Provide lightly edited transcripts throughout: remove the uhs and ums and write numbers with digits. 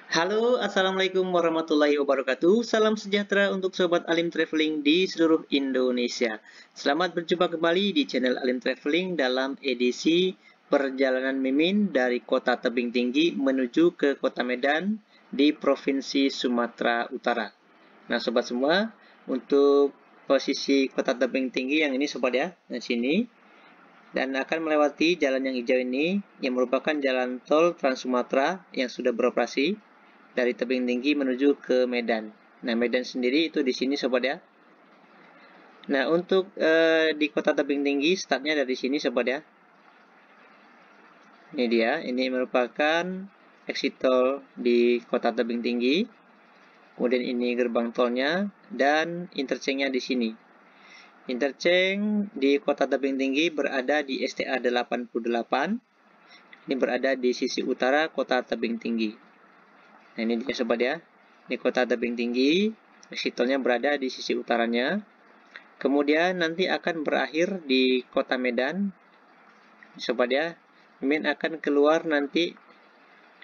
Halo, Assalamualaikum warahmatullahi wabarakatuh. Salam sejahtera untuk Sobat Alim Traveling di seluruh Indonesia. Selamat berjumpa kembali di channel Alim Traveling dalam edisi perjalanan Mimin dari kota Tebing Tinggi menuju ke kota Medan di Provinsi Sumatera Utara. Nah, Sobat semua, untuk posisi kota Tebing Tinggi yang ini Sobat ya, di sini. Dan akan melewati jalan yang hijau ini yang merupakan jalan tol Trans Sumatera yang sudah beroperasi dari Tebing Tinggi menuju ke Medan. Nah, Medan sendiri itu di sini Sobat ya. Nah, untuk di kota Tebing Tinggi startnya dari sini Sobat ya. Ini dia, ini merupakan exit tol di kota Tebing Tinggi. Kemudian ini gerbang tolnya dan interchange-nya di sini. Interchange di kota Tebing Tinggi berada di STA 88. Ini berada di sisi utara kota Tebing Tinggi. Nah, ini dia Sobat ya. Ini kota Tebing Tinggi, exit tolnya berada di sisi utaranya. Kemudian nanti akan berakhir di kota Medan. Sobat ya, Mimin akan keluar nanti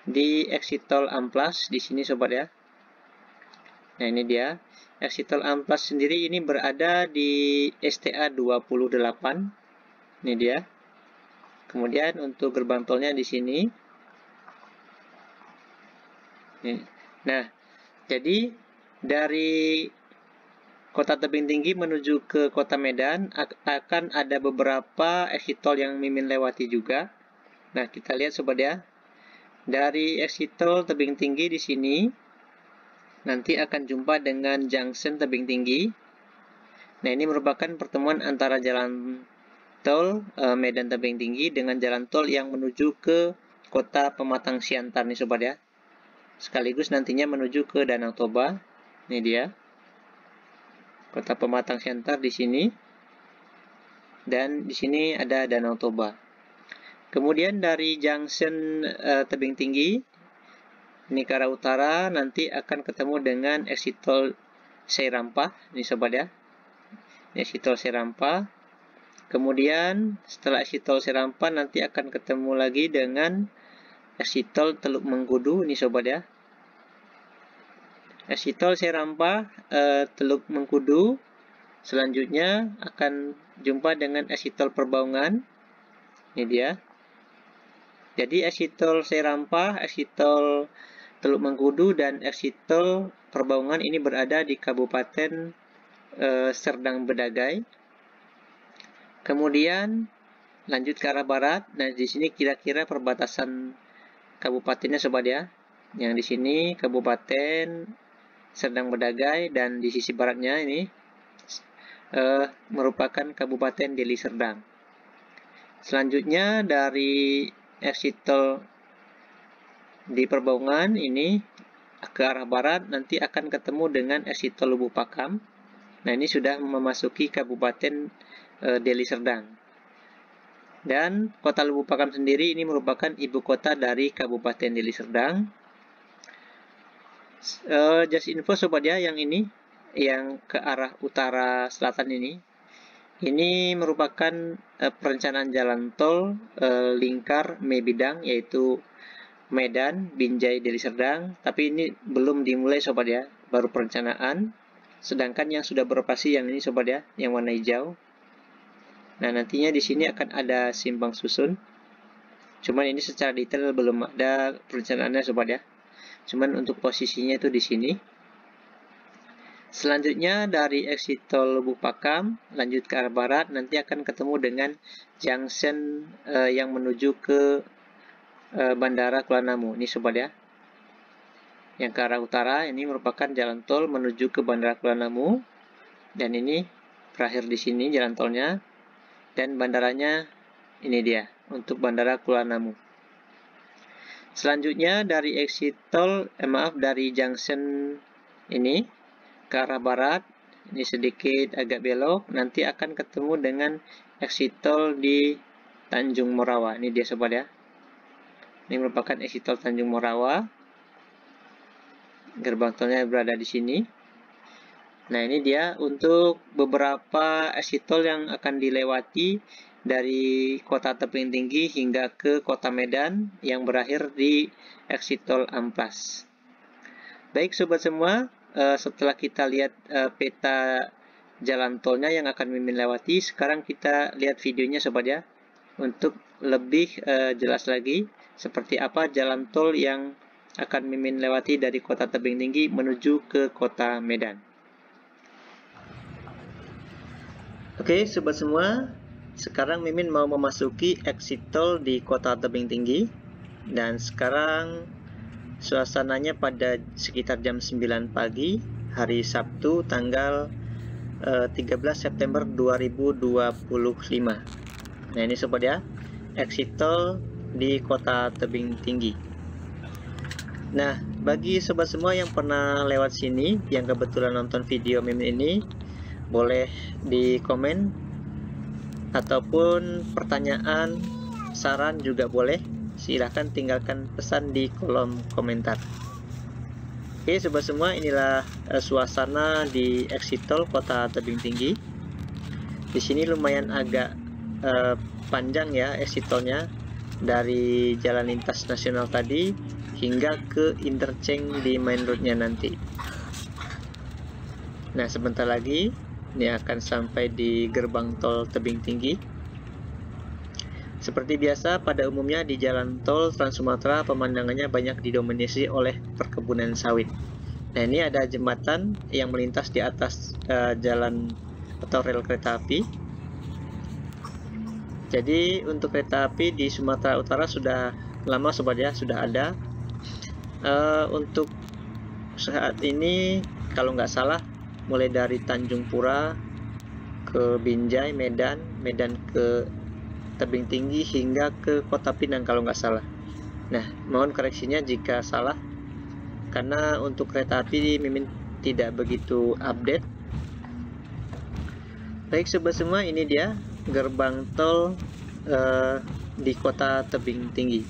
di exit tol Amplas di sini Sobat ya. Nah, ini dia. Exit tol Amplas sendiri ini berada di STA 28. Ini dia. Kemudian untuk gerbang tolnya di sini. Nah, jadi dari kota Tebing Tinggi menuju ke kota Medan akan ada beberapa exit tol yang Mimin lewati juga. Nah, kita lihat Sobat ya. Dari exit tol Tebing Tinggi di sini nanti akan jumpa dengan junction Tebing Tinggi. Nah, ini merupakan pertemuan antara jalan tol Medan Tebing Tinggi dengan jalan tol yang menuju ke kota Pematang Siantar nih Sobat ya. Sekaligus nantinya menuju ke Danau Toba. Ini dia. Kota Pematang Siantar di sini. Dan di sini ada Danau Toba. Kemudian dari junction Tebing Tinggi ini ke arah utara nanti akan ketemu dengan exit tol Seirampah. Ini Sobat ya. Ini exit tol Seirampah. Kemudian setelah exit tol Seirampah nanti akan ketemu lagi dengan exit tol Teluk Mengkudu. Ini Sobat ya. Exit tol Seirampah, Teluk Mengkudu. Selanjutnya akan jumpa dengan exit tol Perbaungan. Ini dia. Jadi exit tol Seirampah, exit tol Teluk Mengkudu, dan exit tol Perbaungan ini berada di Kabupaten Serdang Bedagai. Kemudian lanjut ke arah barat. Nah, di sini kira-kira perbatasan kabupatennya Sobat ya. Yang di sini Kabupaten Serdang Bedagai dan di sisi baratnya ini merupakan Kabupaten Deli Serdang. Selanjutnya dari exit tol di Perbaungan ini ke arah barat nanti akan ketemu dengan exit tol Lubuk Pakam. Nah, ini sudah memasuki Kabupaten Deli Serdang. Dan kota Lubuk Pakam sendiri ini merupakan ibu kota dari Kabupaten Deli Serdang. Just info Sobat ya, yang ini yang ke arah utara selatan ini merupakan perencanaan jalan tol lingkar Mebidang, yaitu Medan, Binjai, Deli Serdang. Tapi ini belum dimulai Sobat ya, baru perencanaan. Sedangkan yang sudah beroperasi yang ini Sobat ya, yang warna hijau. Nah, nantinya di sini akan ada simpang susun. Cuman ini secara detail belum ada perencanaannya Sobat ya. Cuman untuk posisinya itu di sini. Selanjutnya dari exit tol Lubuk Pakam lanjut ke arah barat nanti akan ketemu dengan junction yang menuju ke Bandara Kuala Namu. Ini Sobat ya. Yang ke arah utara ini merupakan jalan tol menuju ke Bandara Kuala Namu. Dan ini berakhir di sini jalan tolnya. Dan bandaranya ini dia untuk Bandara Kuala Namu. Selanjutnya dari exit tol, dari junction ini ke arah barat, ini sedikit agak belok, nanti akan ketemu dengan exit tol di Tanjung Morawa. Ini dia Sobat ya. Ini merupakan exit tol Tanjung Morawa. Gerbang tolnya berada di sini. Nah, ini dia untuk beberapa exit tol yang akan dilewati dari kota Tebing Tinggi hingga ke kota Medan yang berakhir di exit tol Amplas. Baik sobat semua, setelah kita lihat peta jalan tolnya yang akan Mimin lewati, sekarang kita lihat videonya sobat ya, untuk lebih jelas lagi seperti apa jalan tol yang akan Mimin lewati dari Kota Tebing Tinggi menuju ke Kota Medan. Oke sobat semua, sekarang Mimin mau memasuki exit tol di Kota Tebing Tinggi, dan sekarang suasananya pada sekitar jam 9 pagi hari Sabtu tanggal 13 September 2025. Nah ini sobat ya, exit tol di Kota Tebing Tinggi. Nah bagi sobat semua yang pernah lewat sini, yang kebetulan nonton video Mimin ini, boleh di komen ataupun pertanyaan, saran juga boleh. Silahkan tinggalkan pesan di kolom komentar. Oke sobat semua, inilah suasana di exit tol Kota Tebing Tinggi. Di sini lumayan agak panjang ya exit tolnya, dari jalan lintas nasional tadi hingga ke interchange di main roadnya nanti. Nah sebentar lagi ini akan sampai di gerbang tol Tebing Tinggi. Seperti biasa, pada umumnya di jalan tol Trans Sumatera pemandangannya banyak didominasi oleh perkebunan sawit. Nah ini ada jembatan yang melintas di atas jalan atau rel kereta api. Jadi untuk kereta api di Sumatera Utara sudah lama sobat ya, sudah ada. Untuk saat ini kalau nggak salah mulai dari Tanjung Pura ke Binjai, Medan ke Tebing Tinggi hingga ke Kota Pinang kalau nggak salah. Nah mohon koreksinya jika salah, karena untuk kereta api Mimin tidak begitu update. Baik sobat semua, ini dia gerbang tol di Kota Tebing Tinggi.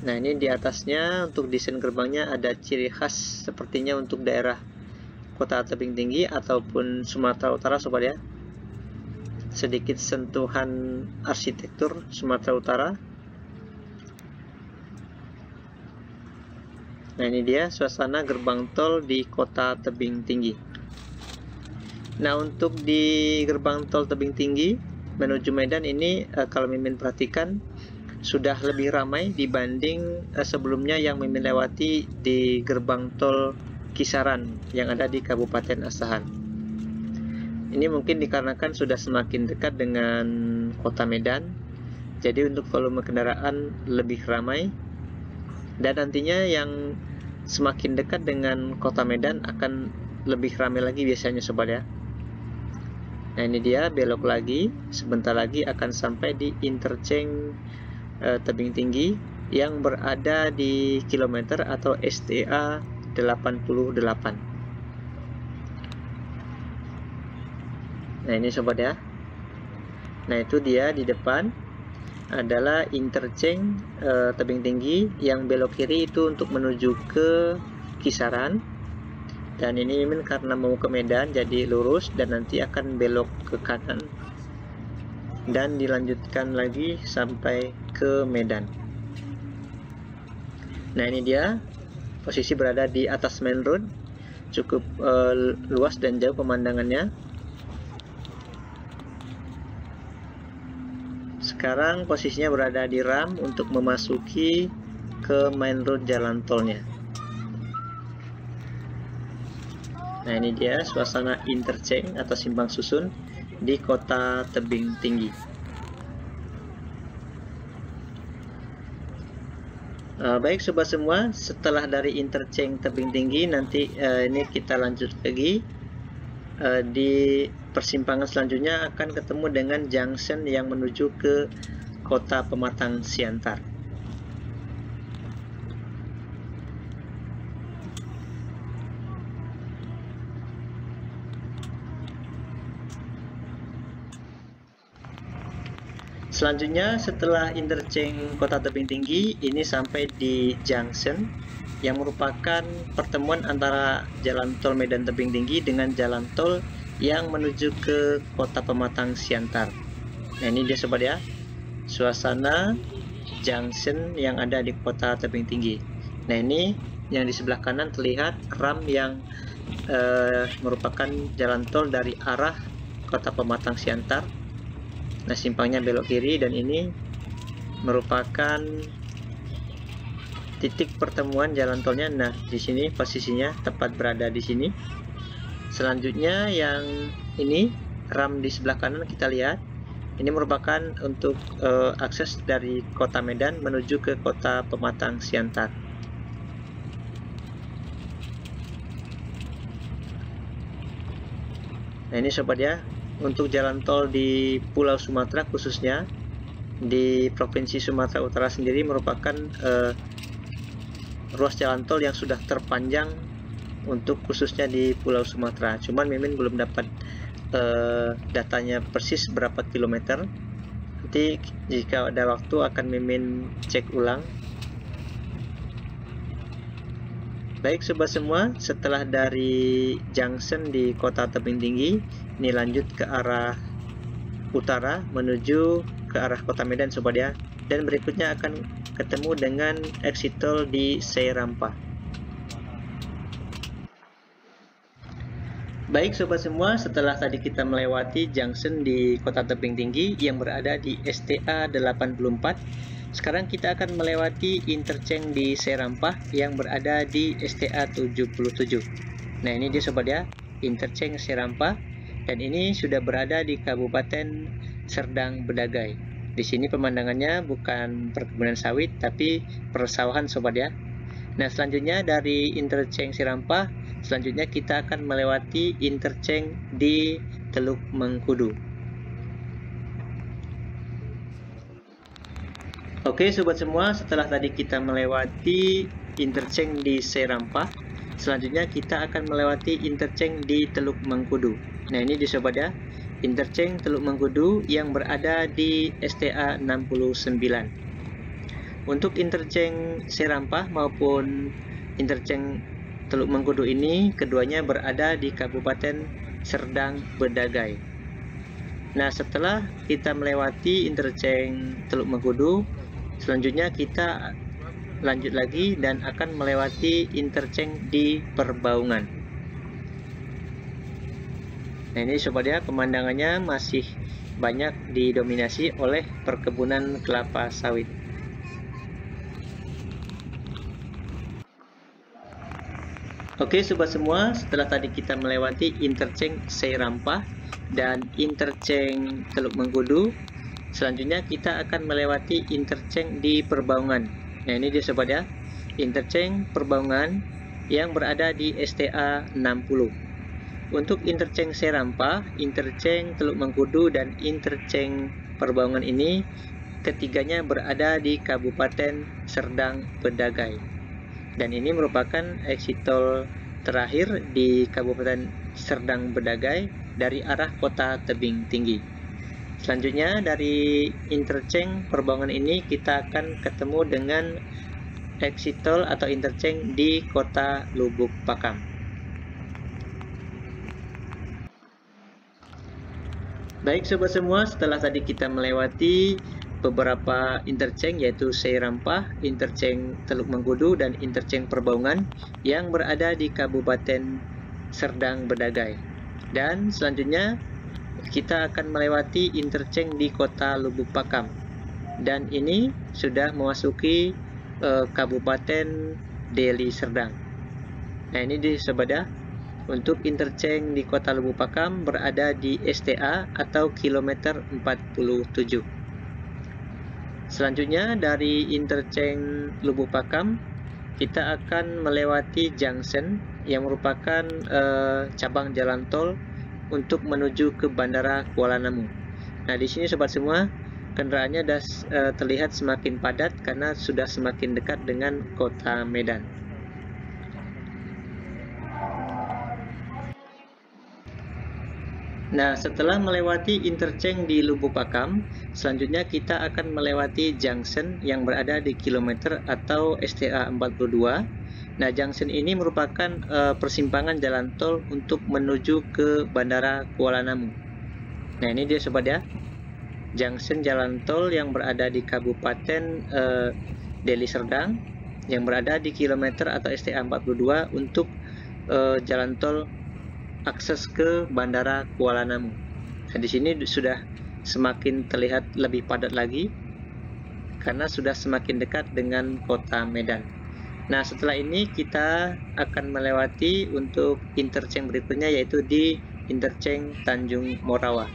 Nah ini di atasnya untuk desain gerbangnya ada ciri khas sepertinya untuk daerah Kota Tebing Tinggi ataupun Sumatera Utara sobat ya. Sedikit sentuhan arsitektur Sumatera Utara. Nah ini dia suasana gerbang tol di Kota Tebing Tinggi. Nah untuk di gerbang tol Tebing Tinggi menuju Medan ini kalau Mimin perhatikan sudah lebih ramai dibanding sebelumnya yang Mimin lewati di gerbang tol Kisaran yang ada di Kabupaten Asahan. Ini mungkin dikarenakan sudah semakin dekat dengan Kota Medan, jadi untuk volume kendaraan lebih ramai, dan nantinya yang semakin dekat dengan Kota Medan akan lebih ramai lagi biasanya sobat ya. Nah ini dia belok lagi, sebentar lagi akan sampai di interchange Tebing Tinggi yang berada di kilometer atau STA 88. Nah ini sobat ya. Nah itu dia di depan adalah interchange Tebing Tinggi, yang belok kiri itu untuk menuju ke Kisaran. Dan ini Mimin karena mau ke Medan jadi lurus dan nanti akan belok ke kanan dan dilanjutkan lagi sampai ke Medan. Nah ini dia posisi berada di atas main road, cukup luas dan jauh pemandangannya. Sekarang posisinya berada di ram untuk memasuki ke main road jalan tolnya. Nah ini dia suasana interchange atau simpang susun di Kota Tebing Tinggi. Baik sobat semua, setelah dari interchange Tebing Tinggi nanti ini kita lanjut lagi. Di persimpangan selanjutnya akan ketemu dengan junction yang menuju ke Kota Pematang Siantar. Selanjutnya setelah interchange Kota Tebing Tinggi, ini sampai di junction yang merupakan pertemuan antara jalan tol Medan Tebing Tinggi dengan jalan tol yang menuju ke Kota Pematang Siantar. Nah ini dia sobat ya, suasana junction yang ada di Kota Tebing Tinggi. Nah, ini yang di sebelah kanan terlihat RAM yang merupakan jalan tol dari arah Kota Pematang Siantar. Nah, simpangnya belok kiri, dan ini merupakan titik pertemuan jalan tolnya. Nah, di sini posisinya tepat berada di sini. Selanjutnya yang ini RAM di sebelah kanan kita lihat. Ini merupakan untuk akses dari Kota Medan menuju ke Kota Pematang Siantar. Nah, ini sobat ya, untuk jalan tol di Pulau Sumatera khususnya di Provinsi Sumatera Utara sendiri merupakan ruas jalan tol yang sudah terpanjang untuk khususnya di Pulau Sumatera. Cuman Mimin belum dapat datanya persis berapa kilometer. Nanti jika ada waktu akan Mimin cek ulang. Baik sobat semua, setelah dari junction di Kota Tebing Tinggi, ini lanjut ke arah utara menuju ke arah Kota Medan sobat ya. Dan berikutnya akan ketemu dengan exit tol di Serampa. Baik sobat semua, setelah tadi kita melewati junction di Kota Tebing Tinggi yang berada di STA 84, sekarang kita akan melewati interchange di Serampa yang berada di STA 77. Nah, ini dia sobat ya, interchange Serampa, dan ini sudah berada di Kabupaten Serdang Bedagai. Di sini pemandangannya bukan perkebunan sawit tapi persawahan sobat ya. Nah, selanjutnya dari interchange Serampa, selanjutnya kita akan melewati interchange di Teluk Mengkudu. Oke sobat semua, setelah tadi kita melewati interchange di Serampa, selanjutnya kita akan melewati interchange di Teluk Mengkudu. Nah, ini di sobat ya, interchange Teluk Mengkudu yang berada di STA 69. Untuk interchange Serampa maupun interchange Teluk Mengkudu ini, keduanya berada di Kabupaten Serdang Bedagai. Nah, setelah kita melewati interchange Teluk Mengkudu, selanjutnya kita lanjut lagi dan akan melewati interchange di Perbaungan. Nah, ini sobat ya, pemandangannya masih banyak didominasi oleh perkebunan kelapa sawit. Oke sobat semua, setelah tadi kita melewati interchange Serampa dan interchange Teluk Mengkudu, selanjutnya kita akan melewati interchange di Perbaungan. Nah, ini dia sobat ya, interchange Perbaungan yang berada di STA 60. Untuk interchange Serampa, interchange Teluk Mengkudu, dan interchange Perbaungan ini ketiganya berada di Kabupaten Serdang Bedagai. Dan ini merupakan exit tol terakhir di Kabupaten Serdang Bedagai dari arah Kota Tebing Tinggi. Selanjutnya dari interchange Perbaungan ini kita akan ketemu dengan exit tol atau interchange di Kota Lubuk Pakam. Baik sobat semua, setelah tadi kita melewati beberapa interchange yaitu Serampa, interchange Teluk Mengkudu, dan interchange Perbaungan yang berada di Kabupaten Serdang Bedagai. Dan selanjutnya kita akan melewati interchange di Kota Lubuk Pakam, dan ini sudah memasuki Kabupaten Deli Serdang. Nah, ini di sobat ya, untuk interchange di Kota Lubuk Pakam berada di STA atau kilometer 47. Selanjutnya dari interchange Lubuk Pakam kita akan melewati junction yang merupakan cabang jalan tol untuk menuju ke Bandara Kuala Namu. Nah, di sini sobat semua, kendaraannya sudah terlihat semakin padat karena sudah semakin dekat dengan Kota Medan. Nah, setelah melewati interchange di Lubuk Pakam, selanjutnya kita akan melewati junction yang berada di kilometer atau STA 42. Nah, junction ini merupakan persimpangan jalan tol untuk menuju ke Bandara Kuala Namu. Nah, ini dia sobat ya, junction jalan tol yang berada di Kabupaten Deli Serdang yang berada di kilometer atau STA 42 untuk jalan tol akses ke Bandara Kuala Namu. Nah, di sini sudah semakin terlihat lebih padat lagi karena sudah semakin dekat dengan kota Medan. Nah, setelah ini kita akan melewati untuk interchange berikutnya, yaitu di interchange Tanjung Morawa.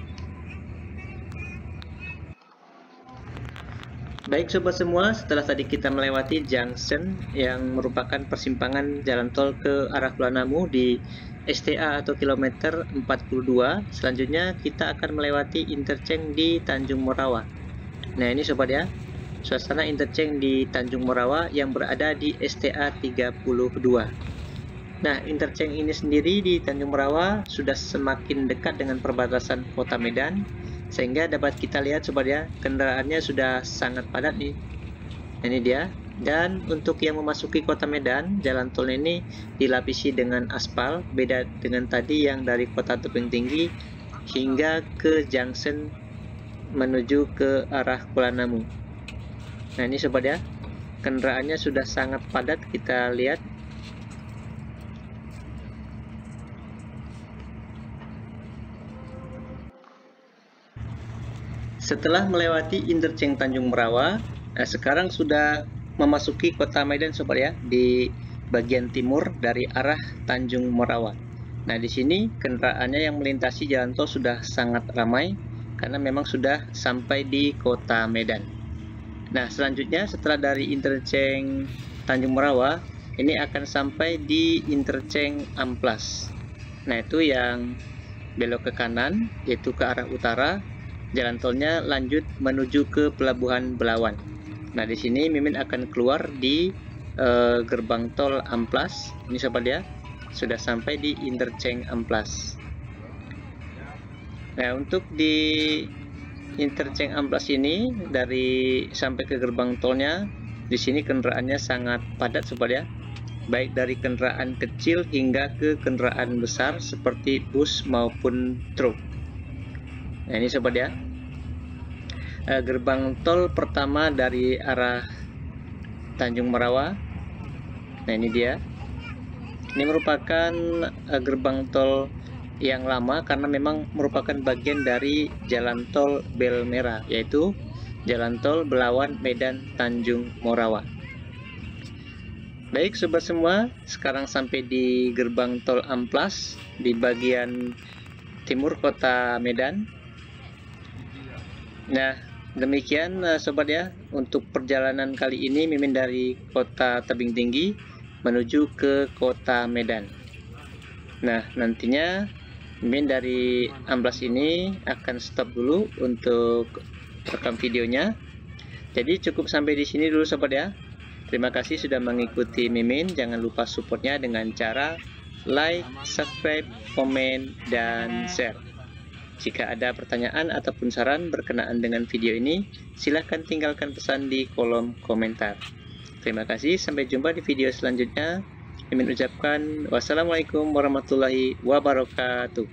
Baik sobat semua, setelah tadi kita melewati junction yang merupakan persimpangan jalan tol ke arah Kuala Namu di STA atau kilometer 42, selanjutnya kita akan melewati interchange di Tanjung Morawa. Nah, ini sobat ya, suasana interchange di Tanjung Morawa yang berada di STA 32. Nah, interchange ini sendiri di Tanjung Morawa sudah semakin dekat dengan perbatasan kota Medan, sehingga dapat kita lihat sobat ya, kendaraannya sudah sangat padat nih. Ini dia. Dan untuk yang memasuki kota Medan, jalan tol ini dilapisi dengan aspal, beda dengan tadi yang dari kota Tebing Tinggi hingga ke junction menuju ke arah Kuala Namu. Nah, ini sobat ya, kendaraannya sudah sangat padat, kita lihat. Setelah melewati interchange Tanjung Morawa, nah sekarang sudah memasuki kota Medan sobat ya, di bagian timur dari arah Tanjung Morawa. Nah, di sini kendaraannya yang melintasi jalan tol sudah sangat ramai karena memang sudah sampai di kota Medan. Nah, selanjutnya setelah dari interchange Tanjung Morawa, ini akan sampai di interchange Amplas. Nah, itu yang belok ke kanan, yaitu ke arah utara. Jalan tolnya lanjut menuju ke Pelabuhan Belawan. Nah, di sini Mimin akan keluar di gerbang tol Amplas. Ini sobat ya, sudah sampai di interchange Amplas. Nah, untuk di interchange Amplas ini, dari sampai ke gerbang tolnya, di sini kendaraannya sangat padat sobat ya, baik dari kendaraan kecil hingga ke kendaraan besar seperti bus maupun truk. Nah, ini sobat ya, gerbang tol pertama dari arah Tanjung Morawa. Nah, ini dia. Ini merupakan gerbang tol yang lama karena memang merupakan bagian dari jalan tol Bel Merah, yaitu jalan tol Belawan Medan Tanjung Morawa. Baik sobat semua, sekarang sampai di gerbang tol Amplas di bagian timur kota Medan. Nah, demikian sobat ya, untuk perjalanan kali ini Mimin dari kota Tebing Tinggi menuju ke kota Medan. Nah, nantinya Mimin dari Amplas ini akan stop dulu untuk rekam videonya. Jadi cukup sampai di sini dulu sobat ya. Terima kasih sudah mengikuti Mimin. Jangan lupa supportnya dengan cara like, subscribe, komen, dan share. Jika ada pertanyaan ataupun saran berkenaan dengan video ini, silahkan tinggalkan pesan di kolom komentar. Terima kasih, sampai jumpa di video selanjutnya. Mimin ucapkan wassalamualaikum warahmatullahi wabarakatuh.